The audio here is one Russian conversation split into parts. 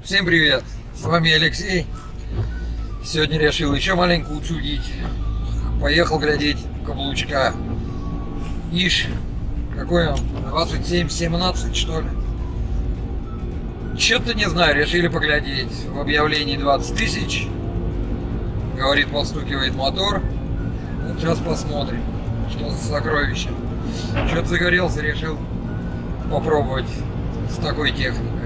Всем привет! С вами Алексей. Сегодня решил еще маленько учудить. Поехал глядеть каблучка. Ишь, какой он? 27-17 что ли? Что-то не знаю, решили поглядеть. В объявлении 20 тысяч. Говорит, подстукивает мотор. Вот сейчас посмотрим, что за сокровище. Что-то загорелся, решил попробовать с такой техникой.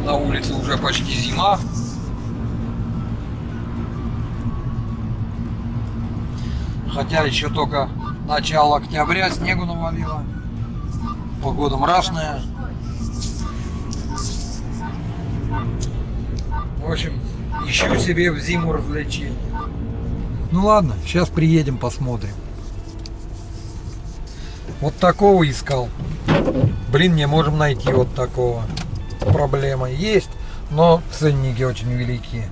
На улице уже почти зима. Хотя еще только начало октября, снегу навалило. Погода мрачная. В общем, ищу себе в зиму развлечения. Ну ладно, сейчас приедем, посмотрим. Вот такого искал. Блин, не можем найти вот такого. Проблема есть, но ценники очень велики.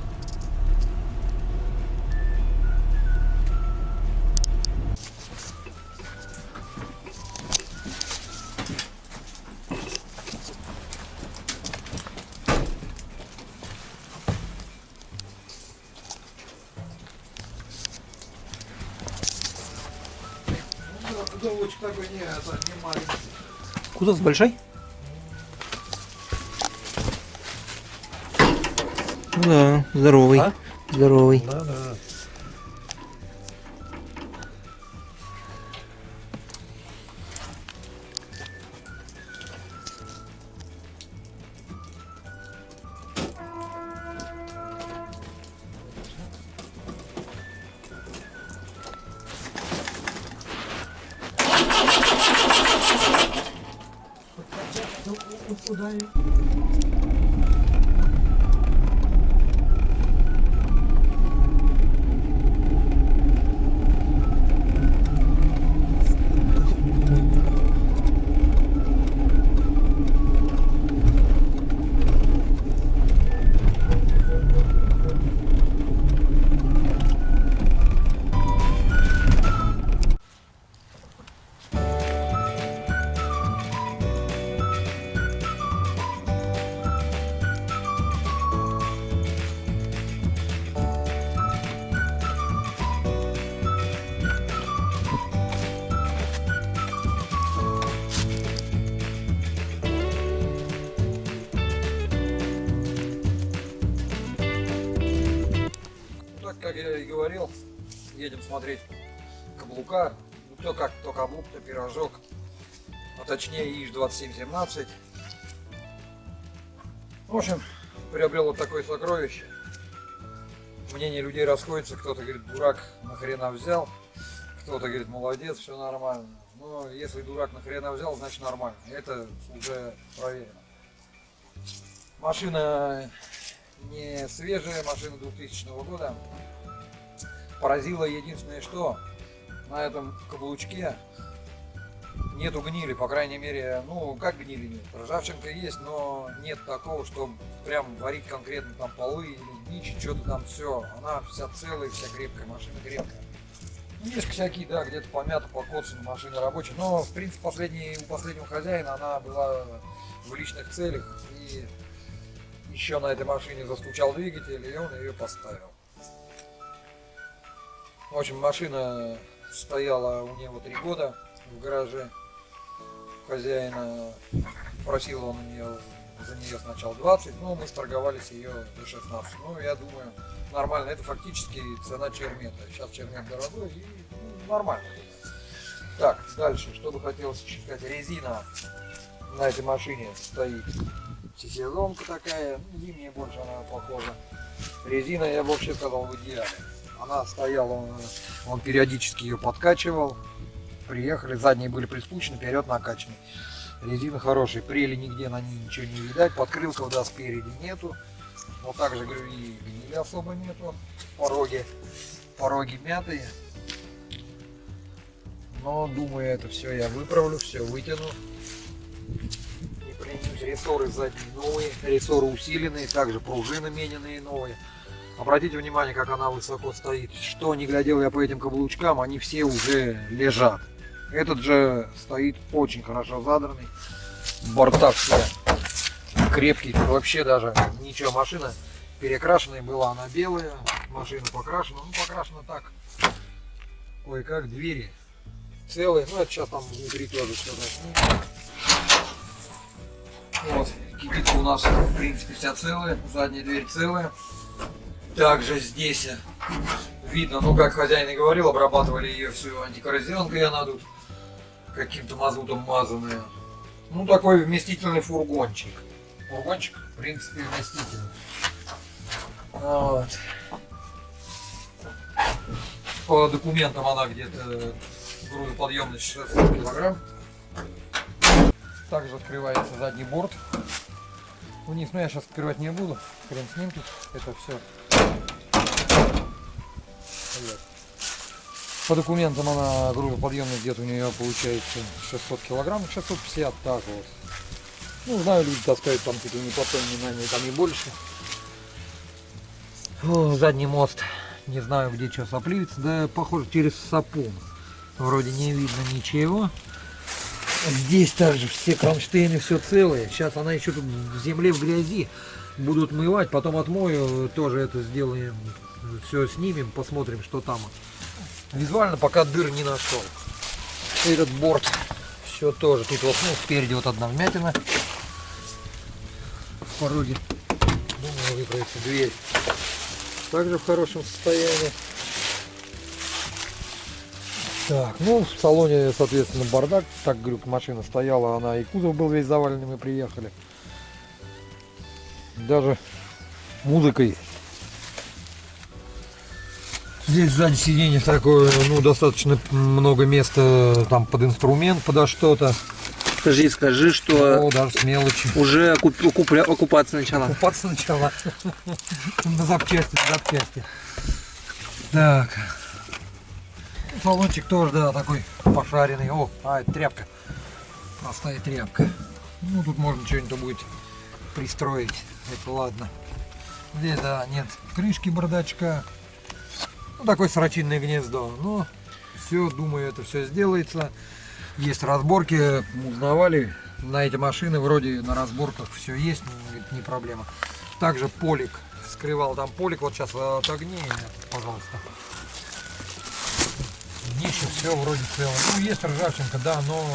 Такой, не, это не маленький. Кузов большой? Да, здоровый. А? Здоровый. Да, да. Куда? Как я и говорил, едем смотреть каблука. Ну, кто как, то каблук, то пирожок. А точнее ИЖ 2717. В общем, приобрел вот такое сокровище. Мнение людей расходится. Кто-то говорит, дурак, нахрена взял. Кто-то говорит, молодец, все нормально. Но если дурак нахрена взял, значит нормально. Это уже проверено. Машина не свежая, машина 2000 года. Поразило единственное, что на этом каблучке нету гнили, по крайней мере, ну как гнили нет, ржавчинка есть, но нет такого, чтобы прям варить конкретно там полы или днищи, что-то там все, она вся целая, вся крепкая, машина крепкая. Ну, есть всякие, да, где-то помято, покоцаны, машина рабочая, но в принципе у последнего хозяина она была в личных целях, и еще на этой машине застучал двигатель, и он ее поставил. В общем, машина стояла у него 3 года в гараже. Хозяина просил он за нее сначала 20, но мы сторговались ее до 16. Ну, я думаю, нормально. Это фактически цена чермета. Сейчас чермет дорогой и нормально. Так, дальше, что бы хотелось еще сказать. Резина на этой машине стоит. Сезонка такая, зимняя больше она похожа. Резина, я бы вообще сказал, в идеале. Она стояла, он периодически ее подкачивал. Приехали, задние были приспущены, вперед накачаны. Резина хорошая, прели нигде на ней ничего не видать. Подкрылков, да, спереди нету. Но также, говорю, и гнили особо нету. Пороги мятые. Но, думаю, это все я выправлю, все вытяну. Не поленюсь, рессоры задние новые, рессоры усиленные, также пружины мененные новые. Обратите внимание, как она высоко стоит. Что не глядел я по этим каблучкам, они все уже лежат. Этот же стоит очень хорошо задранный. Борта все крепкий. Тут вообще даже ничего, машина перекрашенная была, она белая, машина покрашена, ну покрашена так. Ой, как двери целые, ну это сейчас там внутри тоже что-то. Вот, кибитка у нас в принципе вся целая, задняя дверь целая. Также здесь видно, ну как хозяин и говорил, обрабатывали ее всю антикоррозионкой, она тут каким-то мазутом мазанная. Ну такой вместительный фургончик. Фургончик в принципе вместительный. Вот. По документам она где-то грузоподъемность 600 килограмм. Также открывается задний борт. Вниз, но я сейчас открывать не буду. Хрен с ним тут. Это все. Вот. По документам она грузоподъемность где-то у нее получается 600 килограмм, 650 так вот. Ну, знаю, люди таскают там чуть ли не по тонне, там и больше. О, задний мост. Не знаю, где что сопливится. Да, похоже, через сапун. Вроде не видно ничего. Здесь также все кронштейны все целые. Сейчас она еще тут в земле, в грязи. Будут мывать, потом отмою. Тоже это сделаем. Все снимем, посмотрим, что там. Визуально пока дыр не нашел. Этот борт. Все тоже. Тут вот, ну, спереди вот одна вмятина. В пороге. Думаю, выправится дверь. Также в хорошем состоянии. Так, ну в салоне, соответственно, бардак. Так, говорю, машина стояла, она и кузов был весь заваленный, мы приехали. Даже музыкой. Здесь сзади сиденье такое, ну, достаточно много места там под инструмент, подо что-то. Скажи, что О, даже с мелочи. уже оккупация начала. Купаться начала. На запчасти. Так. Салончик тоже, да, такой пошаренный. О, это тряпка. Простая тряпка. Ну, тут можно что-нибудь будет пристроить. Это ладно. Здесь, да, нет крышки бардачка. Ну, такое сорочинное гнездо. Но все, думаю, это все сделается. Есть разборки, узнавали. На эти машины вроде на разборках все есть, это не проблема. Также полик. Вскрывал там полик. Вот сейчас отогни, пожалуйста. Днище все вроде целое. Ну, есть ржавчинка, да, но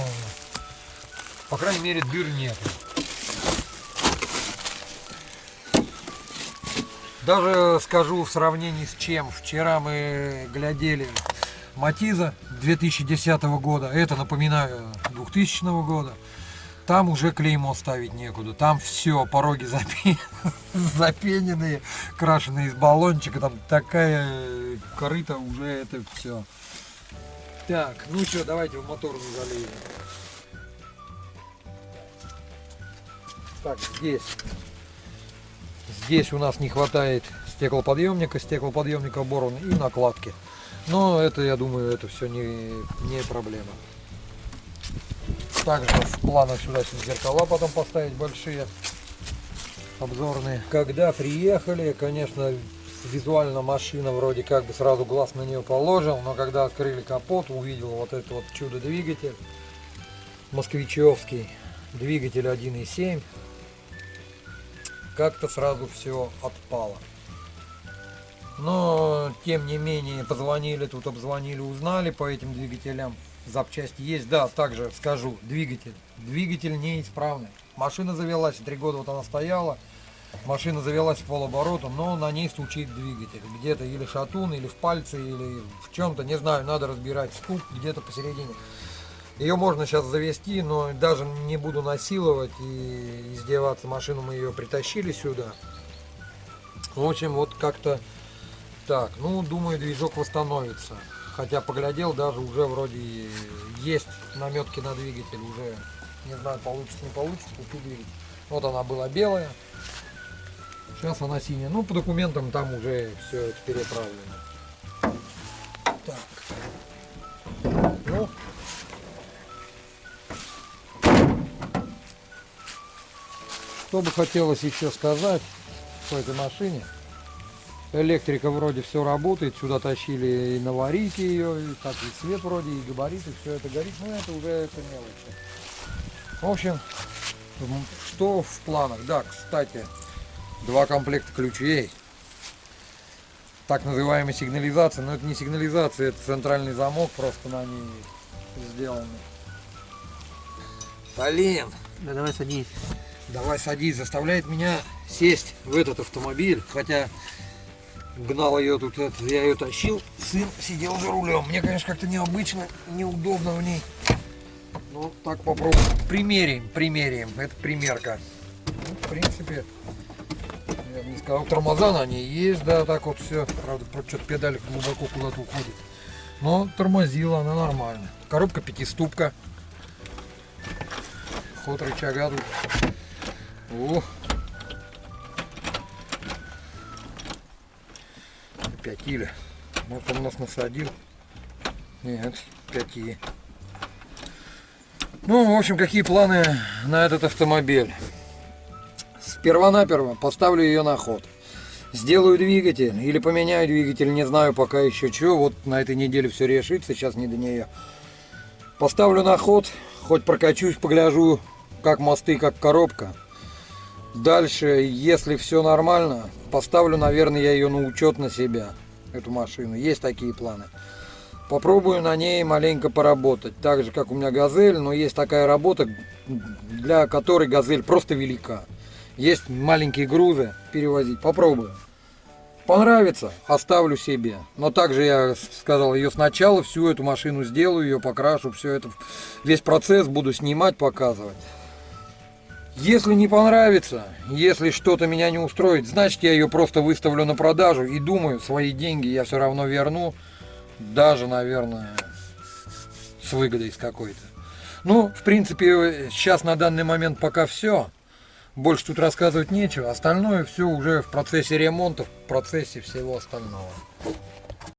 по крайней мере дыр нет. Даже скажу в сравнении с чем. Вчера мы глядели Матиза 2010 года. Это, напоминаю, 2000 года. Там уже клеймо ставить некуда. Там все, пороги запененные, крашеные из баллончика. Там такая корыта, уже это все. Так, ну что, давайте в моторную залезем. Так, здесь у нас не хватает стеклоподъемника оборван и накладки. Но это, я думаю, это все не проблема. Также в планах сюда зеркала потом поставить большие, обзорные. Когда приехали, конечно, визуально машина вроде как бы сразу глаз на нее положил, но когда открыли капот, увидел вот этот вот чудо-двигатель москвичевский, двигатель 1.7, как-то сразу все отпало. Но тем не менее позвонили, тут обзвонили, узнали по этим двигателям. Запчасти есть, да, также скажу, двигатель неисправный. Машина завелась, 3 года вот она стояла. Машина завелась в полоборота, но на ней стучит двигатель. Где-то или шатун, или в пальце, или в чем-то, не знаю, надо разбирать стук где-то посередине. Ее можно сейчас завести, но даже не буду насиловать и издеваться. Машину мы ее притащили сюда. В общем, вот как-то так. Ну, думаю, движок восстановится. Хотя поглядел, даже уже вроде есть наметки на двигатель. Уже не знаю, получится, не получится. Купил двигатель. Вот она была белая. Сейчас она синяя. Ну, по документам там уже все это переправлено. Так. Ну. Что бы хотелось еще сказать по этой машине. Электрика вроде все работает. Сюда тащили и наварить ее, и так и свет вроде, и габариты. Все это горит. Но это уже это мелочи. В общем, Что в планах? Да, кстати, 2 комплекта ключей. Так называемая сигнализация, но это не сигнализация, это центральный замок, просто на ней сделанный. Блин, Да давай садись. давай садись, заставляет меня сесть в этот автомобиль, хотя гнал ее тут, я ее тащил, сын сидел за рулем. Мне, конечно, как-то необычно, неудобно в ней. Ну, так попробуем. Примерим, это примерка. Ну, в принципе, я бы не сказал, тормоза на ней есть, да, так вот все. Правда, что-то педаль глубоко куда-то уходит. Но тормозила она нормально. Коробка 5-ступка. Ход рычага тут. О. Пятиля. Вот он нас насадил. Нет, 5. Ну, в общем, какие планы на этот автомобиль? Сперва-наперво поставлю ее на ход. Сделаю двигатель или поменяю двигатель, не знаю пока еще что. Вот на этой неделе все решится, сейчас не до нее. Поставлю на ход, хоть прокачусь, погляжу, как мосты, как коробка. Дальше, если все нормально, поставлю, наверное, я ее на учет на себя, эту машину. Есть такие планы. Попробую на ней маленько поработать. Так же, как у меня Газель, но есть такая работа, для которой Газель просто велика. Есть маленькие грузы перевозить. Попробую. Понравится, оставлю себе. Но также я сказал, ее сначала всю эту машину сделаю, ее покрашу, все это, весь процесс буду снимать, показывать. Если не понравится, если что-то меня не устроит, значит я ее просто выставлю на продажу и думаю, свои деньги я все равно верну, даже, наверное, с выгодой с какой-то. Ну, в принципе, сейчас на данный момент пока все. Больше тут рассказывать нечего. Остальное все уже в процессе ремонта, в процессе всего остального.